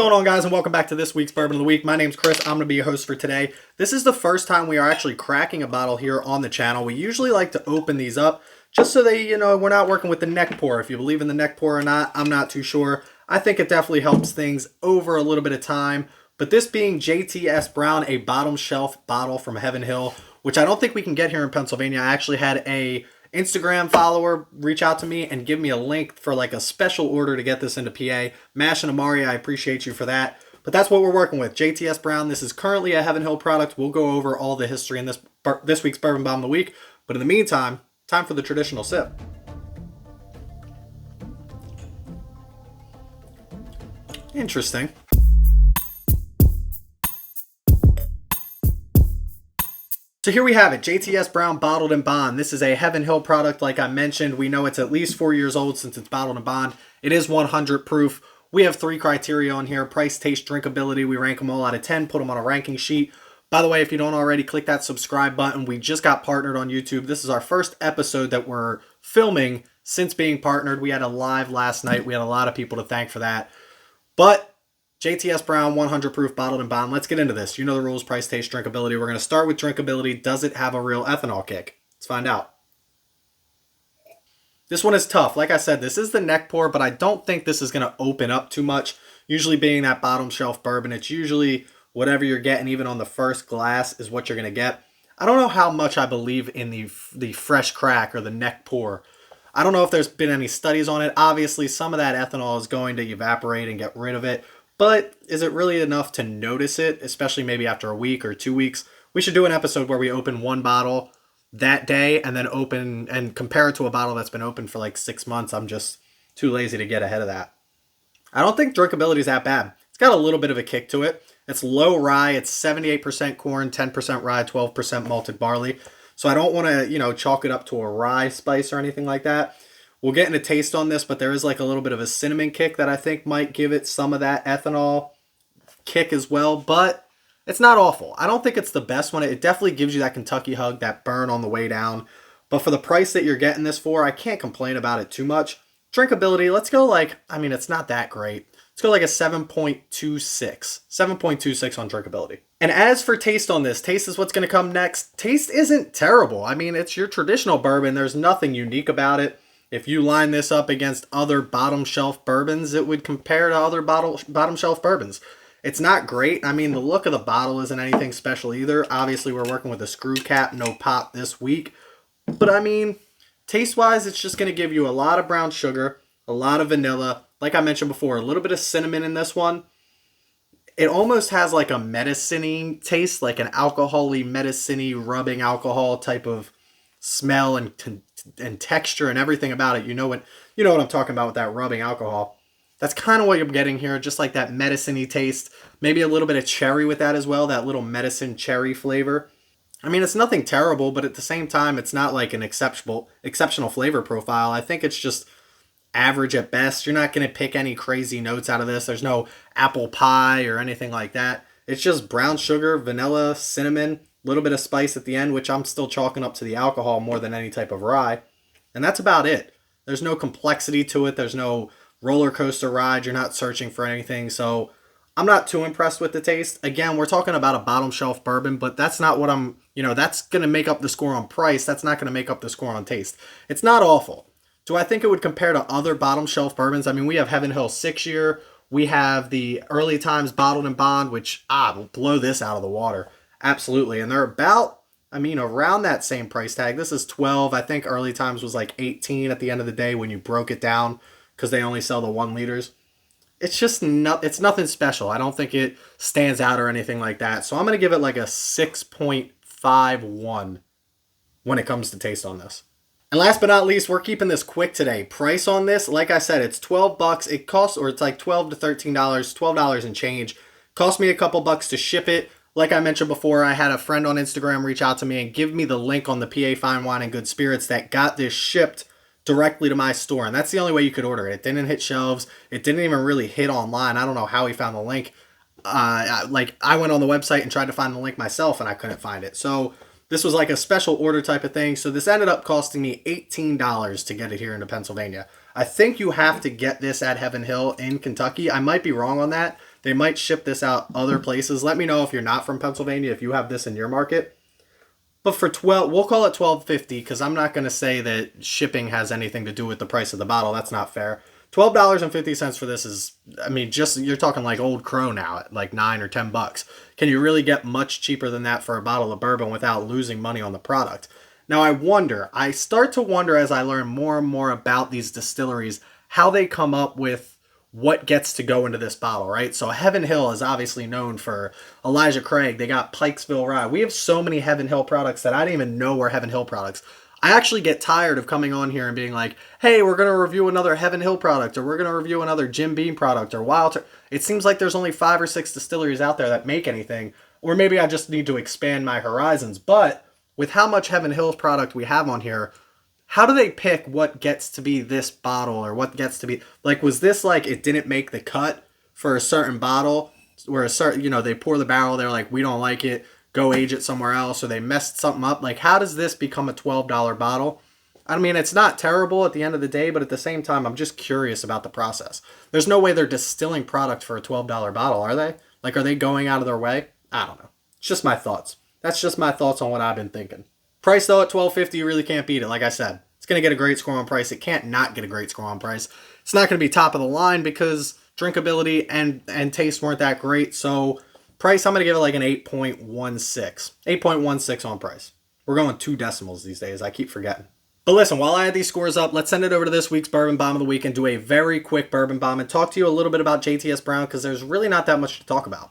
going on, guys, and welcome back to this week's Bourbon of the Week. My name's Chris. I'm going to be your host for today. This is the first time we are actually cracking a bottle here on the channel. We usually like to open these up just so they, we're not working with the neck pour. If you believe in the neck pour or not, I'm not too sure. I think it definitely helps things over a little bit of time. But this being JTS Brown, a bottom shelf bottle from Heaven Hill, which I don't think we can get here in Pennsylvania. I actually had a Instagram follower reach out to me and give me a link for like a special order to get this into PA. Mash and Amari, I appreciate you for that. But that's what we're working with. JTS Brown. This is currently a Heaven Hill product. We'll go over all the history in this week's Bourbon Bomb of the Week. But in the meantime, time for the traditional sip. Interesting. So here we have it, JTS Brown Bottled and Bond. This is a Heaven Hill product, like I mentioned. We know it's at least 4 years old since it's bottled and bond. It is 100 proof. We have 3 criteria on here: price, taste, drinkability. We rank them all out of 10, put them on a ranking sheet. By the way, if you don't already, click that subscribe button. We just got partnered on YouTube. This is our first episode that we're filming since being partnered. We had a live last night. We had a lot of people to thank for that. But JTS Brown, 100 proof, bottled and bond. Let's get into this. You know the rules: price, taste, drinkability. We're going to start with drinkability. Does it have a real ethanol kick? Let's find out. This one is tough. Like I said, this is the neck pour, but I don't think this is going to open up too much. Usually being that bottom shelf bourbon, it's usually whatever you're getting, even on the first glass, is what you're going to get. I don't know how much I believe in the fresh crack or the neck pour. I don't know if there's been any studies on it. Obviously, some of that ethanol is going to evaporate and get rid of it. But is it really enough to notice it, especially maybe after a week or 2 weeks? We should do an episode where we open one bottle that day and then open and compare it to a bottle that's been open for like 6 months. I'm just too lazy to get ahead of that. I don't think drinkability is that bad. It's got a little bit of a kick to it. It's low rye. It's 78% corn, 10% rye, 12% malted barley. So I don't want to, chalk it up to a rye spice or anything like that. We'll get into taste on this, but there is like a little bit of a cinnamon kick that I think might give it some of that ethanol kick as well, but it's not awful. I don't think it's the best one. It definitely gives you that Kentucky hug, that burn on the way down. But for the price that you're getting this for, I can't complain about it too much. Drinkability, let's go it's not that great. Let's go like a 7.26. 7.26 on drinkability. And as for taste on this, taste is what's going to come next. Taste isn't terrible. It's your traditional bourbon. There's nothing unique about it. If you line this up against other bottom shelf bourbons, it would compare to other bottom shelf bourbons. It's not great. The look of the bottle isn't anything special either. Obviously, we're working with a screw cap, no pop this week. But taste-wise, it's just going to give you a lot of brown sugar, a lot of vanilla. Like I mentioned before, a little bit of cinnamon in this one. It almost has like a medicine-y taste, like an alcohol-y, medicine-y, rubbing alcohol type of smell and texture and everything about it. You know what I'm talking about with that rubbing alcohol. That's kind of what you're getting here, just like that medicine-y taste. Maybe a little bit of cherry with that as well, that little medicine cherry flavor. It's nothing terrible, but at the same time, it's not like an exceptional flavor profile. I think it's just average at best. You're not going to pick any crazy notes out of this. There's no apple pie or anything like that. It's just brown sugar, vanilla, cinnamon, a little bit of spice at the end, which I'm still chalking up to the alcohol more than any type of rye. And that's about it. There's no complexity to it. There's no roller coaster ride. You're not searching for anything. So I'm not too impressed with the taste. Again, we're talking about a bottom shelf bourbon, but that's not what that's going to make up the score on price. That's not going to make up the score on taste. It's not awful. Do I think it would compare to other bottom shelf bourbons? We have Heaven Hill 6-year. We have the Early Times Bottled and Bond, which will blow this out of the water. Absolutely. And they're about, around that same price tag. This is 12. I think Early Times was like 18 at the end of the day when you broke it down because they only sell the 1 liters. It's just it's nothing special. I don't think it stands out or anything like that. So I'm going to give it like a 6.51 when it comes to taste on this. And last but not least, we're keeping this quick today. Price on this, like I said, it's $12. It costs, or it's like $12 to $13, $12 and change. Cost me a couple bucks to ship it. Like I mentioned before, I had a friend on Instagram reach out to me and give me the link on the PA Fine Wine and Good Spirits that got this shipped directly to my store. And that's the only way you could order it. It didn't hit shelves. It didn't even really hit online. I don't know how he found the link. I went on the website and tried to find the link myself and I couldn't find it. So this was like a special order type of thing. So this ended up costing me $18 to get it here into Pennsylvania. I think you have to get this at Heaven Hill in Kentucky. I might be wrong on that. They might ship this out other places. Let me know if you're not from Pennsylvania, if you have this in your market. But for 12, we'll call it $12.50 because I'm not going to say that shipping has anything to do with the price of the bottle. That's not fair. $12.50 for this is, I mean, just you're talking like Old Crow now at like $9 or $10. Can you really get much cheaper than that for a bottle of bourbon without losing money on the product? Now I start to wonder as I learn more and more about these distilleries, how they come up with what gets to go into this bottle, right? So Heaven Hill is obviously known for Elijah Craig. They got Pikesville Rye. We have so many Heaven Hill products that I didn't even know were Heaven Hill products. I actually get tired of coming on here and being like, hey, we're going to review another Heaven Hill product, or we're going to review another Jim Beam product, or Wild. It seems like there's only 5 or 6 distilleries out there that make anything, or maybe I just need to expand my horizons. But with how much Heaven Hill product we have on here, how do they pick what gets to be this bottle or what gets to be, like, was this like it didn't make the cut for a certain bottle where a certain, you know, they pour the barrel, they're like, we don't like it, go age it somewhere else, or they messed something up? Like, how does this become a $12 bottle? I mean, it's not terrible at the end of the day, but at the same time, I'm just curious about the process. There's no way they're distilling product for a $12 bottle, are they? Like, are they going out of their way? I don't know. It's just my thoughts. That's just my thoughts on what I've been thinking. Price, though, at $12.50, you really can't beat it. Like I said, it's going to get a great score on price. It can't not get a great score on price. It's not going to be top of the line because drinkability and taste weren't that great. So price, I'm going to give it like an 8.16. 8.16 on price. We're going 2 decimals these days. I keep forgetting. But listen, while I add these scores up, let's send it over to this week's Bourbon Bomb of the Week and do a very quick Bourbon Bomb and talk to you a little bit about JTS Brown because there's really not that much to talk about.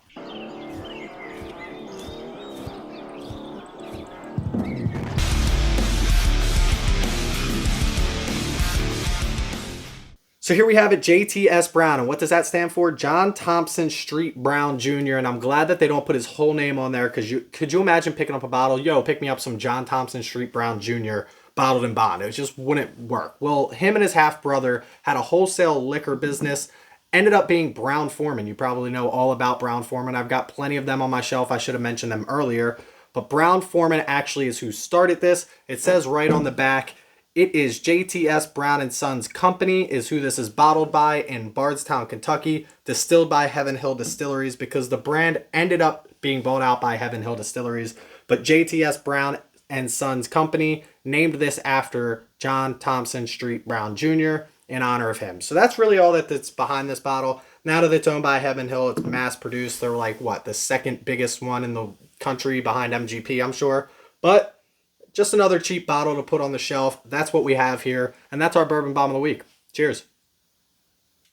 So here we have it, JTS Brown. And what does that stand for? John Thompson Street Brown Jr. And I'm glad that they don't put his whole name on there because could you imagine picking up a bottle? Yo, pick me up some John Thompson Street Brown Jr. bottled in bond. It just wouldn't work. Well, him and his half-brother had a wholesale liquor business. Ended up being Brown Forman. You probably know all about Brown Forman. I've got plenty of them on my shelf. I should have mentioned them earlier. But Brown Forman actually is who started this. It says right on the back, it is JTS Brown & Sons Company is who this is bottled by in Bardstown, Kentucky, distilled by Heaven Hill Distilleries because the brand ended up being bought out by Heaven Hill Distilleries. But JTS Brown & Sons Company named this after John Thompson Street Brown Jr. in honor of him. So that's really all that's behind this bottle. Now that it's owned by Heaven Hill, it's mass produced. They're like, what, the second biggest one in the country behind MGP, I'm sure. But just another cheap bottle to put on the shelf. That's what we have here. And that's our Bourbon Bomb of the Week. Cheers.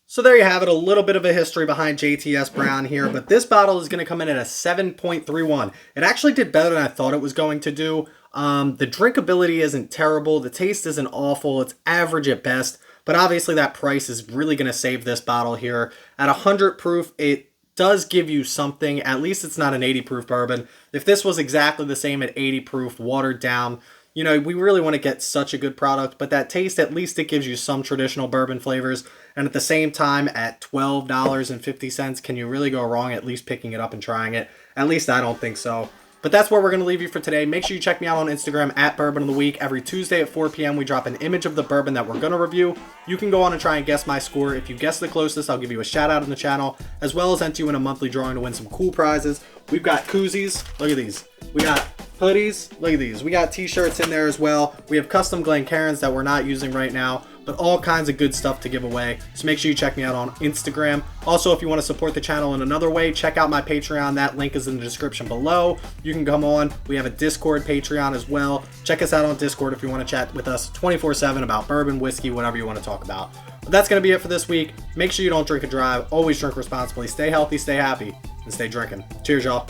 So there you have it. A little bit of a history behind JTS Brown here. But this bottle is going to come in at a 7.31. It actually did better than I thought it was going to do. The drinkability isn't terrible. The taste isn't awful. It's average at best. But obviously that price is really going to save this bottle here. At 100 proof, it does give you something. At least it's not an 80 proof bourbon. If this was exactly the same at 80 proof, watered down, you know, we really want to get such a good product, but that taste, at least it gives you some traditional bourbon flavors. And at the same time, at $12.50, can you really go wrong at least picking it up and trying it? At least I don't think so. But that's where we're going to leave you for today. Make sure you check me out on Instagram at Bourbon of the Week. Every Tuesday at 4 p.m. we drop an image of the bourbon that we're going to review. You can go on and try and guess my score. If you guess the closest, I'll give you a shout out on the channel, as well as enter you in a monthly drawing to win some cool prizes. We've got koozies. Look at these. We got hoodies. Look at these. We got t-shirts in there as well. We have custom Glencairns that we're not using right now, but all kinds of good stuff to give away. So make sure you check me out on Instagram. Also, if you want to support the channel in another way, check out my Patreon. That link is in the description below. You can come on. We have a Discord Patreon as well. Check us out on Discord if you want to chat with us 24/7 about bourbon, whiskey, whatever you want to talk about. But that's going to be it for this week. Make sure you don't drink and drive. Always drink responsibly. Stay healthy, stay happy, and stay drinking. Cheers, y'all.